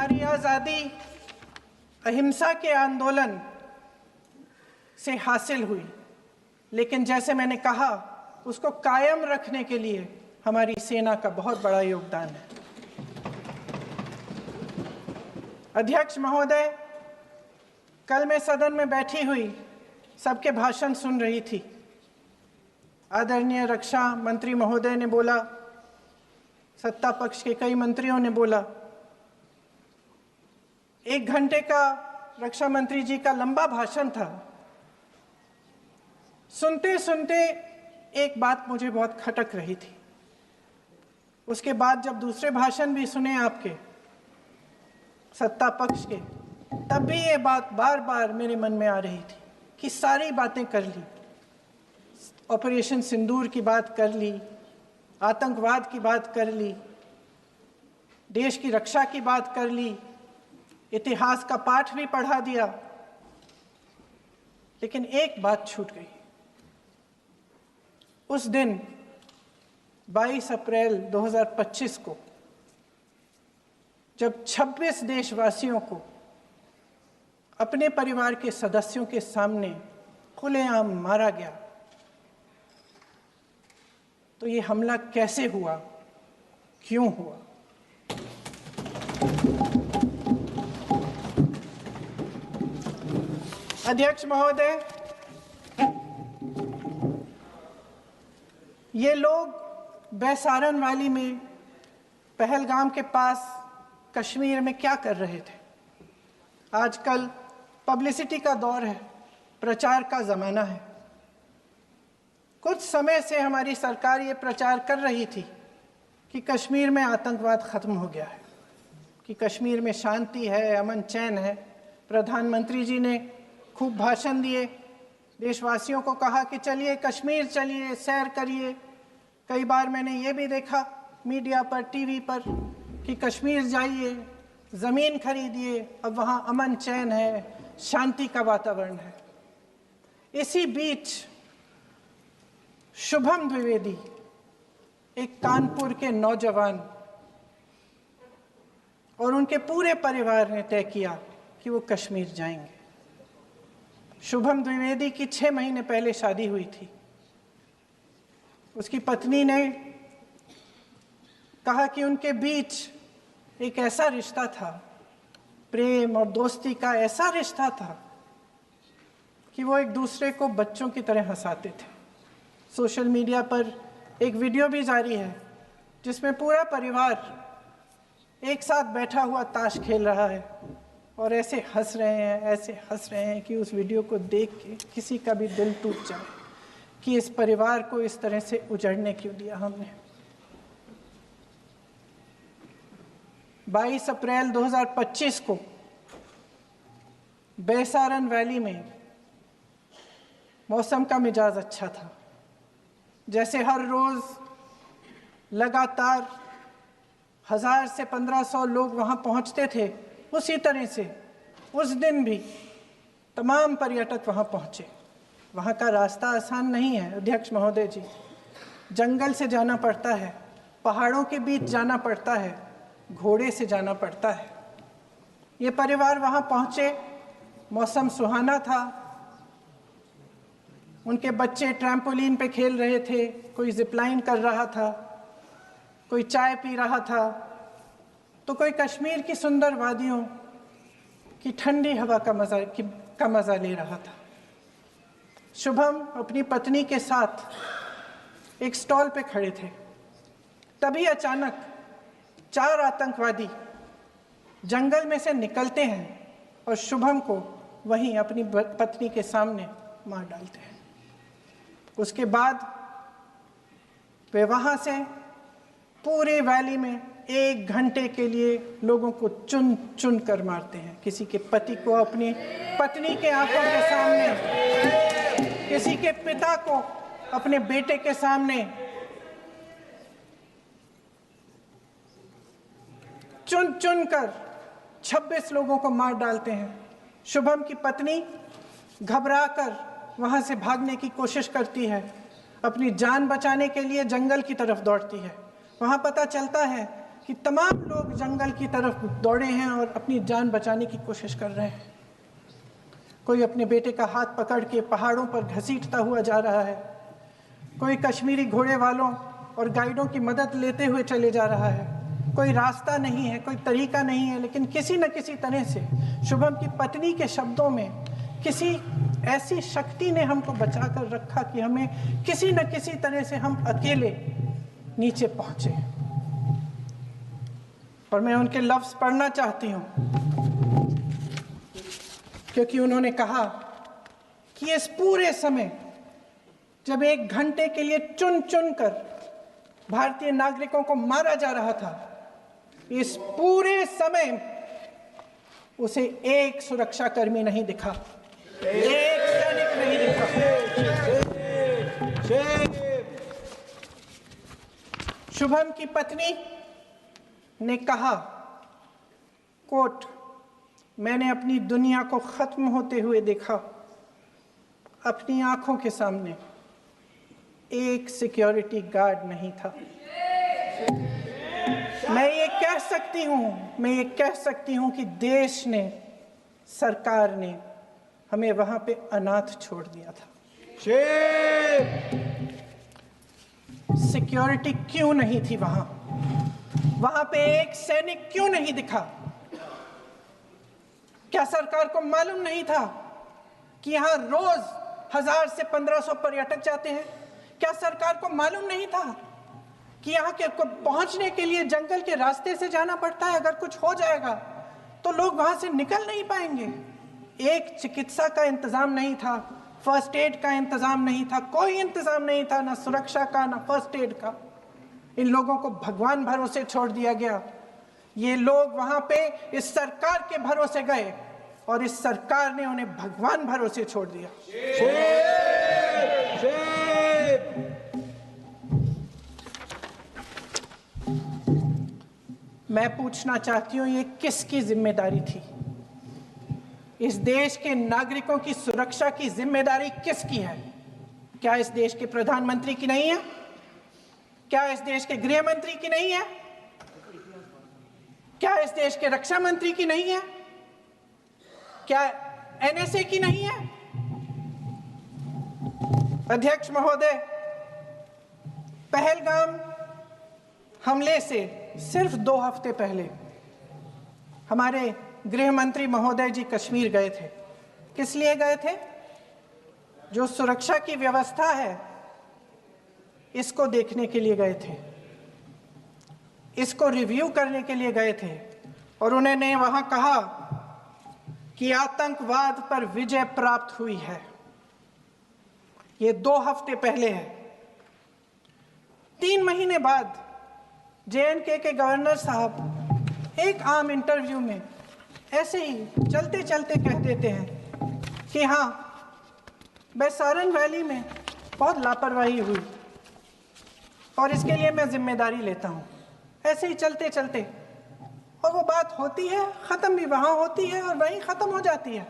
हमारी आज़ादी अहिंसा के आंदोलन से हासिल हुई, लेकिन जैसे मैंने कहा उसको कायम रखने के लिए हमारी सेना का बहुत बड़ा योगदान है। अध्यक्ष महोदय, कल मैं सदन में बैठी हुई सबके भाषण सुन रही थी। आदरणीय रक्षा मंत्री महोदय ने बोला, सत्ता पक्ष के कई मंत्रियों ने बोला। 1 घंटे का रक्षा मंत्री जी का लंबा भाषण था। सुनते सुनते एक बात मुझे बहुत खटक रही थी। उसके बाद जब दूसरे भाषण भी सुने आपके सत्ता पक्ष के, तब भी ये बात बार बार मेरे मन में आ रही थी कि सारी बातें कर ली, ऑपरेशन सिंदूर की बात कर ली, आतंकवाद की बात कर ली, देश की रक्षा की बात कर ली, इतिहास का पाठ भी पढ़ा दिया, लेकिन एक बात छूट गई। उस दिन 22 अप्रैल 2025 को जब 26 देशवासियों को अपने परिवार के सदस्यों के सामने खुलेआम मारा गया, तो ये हमला कैसे हुआ, क्यों हुआ? अध्यक्ष महोदय, ये लोग बैसारन वैली में, पहलगाम के पास कश्मीर में क्या कर रहे थे? आजकल पब्लिसिटी का दौर है, प्रचार का ज़माना है। कुछ समय से हमारी सरकार ये प्रचार कर रही थी कि कश्मीर में आतंकवाद ख़त्म हो गया है, कि कश्मीर में शांति है, अमन चैन है। प्रधानमंत्री जी ने खूब भाषण दिए, देशवासियों को कहा कि चलिए कश्मीर चलिए, सैर करिए। कई बार मैंने ये भी देखा मीडिया पर, टीवी पर कि कश्मीर जाइए, ज़मीन खरीदिए, अब वहाँ अमन चैन है, शांति का वातावरण है। इसी बीच शुभम द्विवेदी, एक कानपुर के नौजवान, और उनके पूरे परिवार ने तय किया कि वो कश्मीर जाएंगे। शुभम द्विवेदी की 6 महीने पहले शादी हुई थी। उसकी पत्नी ने कहा कि उनके बीच एक ऐसा रिश्ता था, प्रेम और दोस्ती का ऐसा रिश्ता था कि वो एक दूसरे को बच्चों की तरह हंसाते थे। सोशल मीडिया पर एक वीडियो भी जारी है जिसमें पूरा परिवार एक साथ बैठा हुआ ताश खेल रहा है और ऐसे हंस रहे हैं कि उस वीडियो को देख के किसी का भी दिल टूट जाए कि इस परिवार को इस तरह से उजड़ने क्यों दिया हमने। 22 अप्रैल 2025 को बैसारन वैली में मौसम का मिजाज अच्छा था। जैसे हर रोज़ लगातार 1000 से 1500 लोग वहाँ पहुँचते थे, उसी तरह से उस दिन भी तमाम पर्यटक वहाँ पहुँचे। वहाँ का रास्ता आसान नहीं है अध्यक्ष महोदय जी, जंगल से जाना पड़ता है, पहाड़ों के बीच जाना पड़ता है, घोड़े से जाना पड़ता है। ये परिवार वहाँ पहुँचे, मौसम सुहाना था, उनके बच्चे ट्रैम्पोलिन पे खेल रहे थे, कोई जिपलाइन कर रहा था, कोई चाय पी रहा था, तो कोई कश्मीर की सुंदर वादियों की ठंडी हवा का मज़ा ले रहा था। शुभम अपनी पत्नी के साथ एक स्टॉल पे खड़े थे। तभी अचानक 4 आतंकवादी जंगल में से निकलते हैं और शुभम को वहीं अपनी पत्नी के सामने मार डालते हैं। उसके बाद वे वहाँ से पूरे वैली में 1 घंटे के लिए लोगों को चुन चुन कर मारते हैं। किसी के पति को अपनी पत्नी के आंखों के सामने, किसी के पिता को अपने बेटे के सामने, चुन चुन कर 26 लोगों को मार डालते हैं। शुभम की पत्नी घबराकर वहां से भागने की कोशिश करती है, अपनी जान बचाने के लिए जंगल की तरफ दौड़ती है। वहाँ पता चलता है कि तमाम लोग जंगल की तरफ दौड़े हैं और अपनी जान बचाने की कोशिश कर रहे हैं। कोई अपने बेटे का हाथ पकड़ के पहाड़ों पर घसीटता हुआ जा रहा है, कोई कश्मीरी घोड़े वालों और गाइडों की मदद लेते हुए चले जा रहा है। कोई रास्ता नहीं है, कोई तरीका नहीं है, लेकिन किसी न किसी तरह से शुभम की पत्नी के शब्दों में किसी ऐसी शक्ति ने हमको बचा कर रखा कि हमें किसी न किसी तरह से हम अकेले नीचे पहुंचे। और मैं उनके लफ्ज पढ़ना चाहती हूं, क्योंकि उन्होंने कहा कि इस पूरे समय जब 1 घंटे के लिए चुन चुन कर भारतीय नागरिकों को मारा जा रहा था, इस पूरे समय उसे एक सुरक्षाकर्मी नहीं दिखा, एक सैनिक नहीं दिखा। शुभम की पत्नी ने कहा, कोट, मैंने अपनी दुनिया को खत्म होते हुए देखा। अपनी आंखों के सामने एक सिक्योरिटी गार्ड नहीं था। मैं ये कह सकती हूं कि देश ने, सरकार ने हमें वहां पे अनाथ छोड़ दिया था। सिक्योरिटी क्यों नहीं थी वहां? वहां पे एक सैनिक क्यों नहीं दिखा? क्या सरकार को मालूम नहीं था कि यहां रोज 1000 से 1500 पर्यटक जाते हैं? क्या सरकार को मालूम नहीं था कि यहाँ के पहुंचने के लिए जंगल के रास्ते से जाना पड़ता है? अगर कुछ हो जाएगा तो लोग वहां से निकल नहीं पाएंगे। एक चिकित्सा का इंतजाम नहीं था, फर्स्ट एड का इंतजाम नहीं था, कोई इंतजाम नहीं था, ना सुरक्षा का ना फर्स्ट एड का। इन लोगों को भगवान भरोसे छोड़ दिया गया। ये लोग वहां पे इस सरकार के भरोसे गए और इस सरकार ने उन्हें भगवान भरोसे छोड़ दिया। मैं पूछना चाहती हूं, ये किसकी जिम्मेदारी थी? इस देश के नागरिकों की सुरक्षा की जिम्मेदारी किसकी है? क्या इस देश के प्रधानमंत्री की नहीं है? क्या इस देश के गृह मंत्री की नहीं है? क्या इस देश के रक्षा मंत्री की नहीं है? क्या एनएसए की नहीं है? अध्यक्ष महोदय, पहलगाम हमले से सिर्फ 2 हफ्ते पहले हमारे गृह मंत्री महोदय जी कश्मीर गए थे। किस लिए गए थे? जो सुरक्षा की व्यवस्था है इसको देखने के लिए गए थे, इसको रिव्यू करने के लिए गए थे। और उन्होंने वहां कहा कि आतंकवाद पर विजय प्राप्त हुई है। ये 2 हफ्ते पहले है। 3 महीने बाद JNK के गवर्नर साहब एक आम इंटरव्यू में ऐसे ही चलते चलते कह देते हैं कि हाँ, बैसारन वैली में बहुत लापरवाही हुई और इसके लिए मैं जिम्मेदारी लेता हूँ। ऐसे ही चलते चलते, और वो बात होती है, ख़त्म भी वहाँ होती है और वहीं ख़त्म हो जाती है।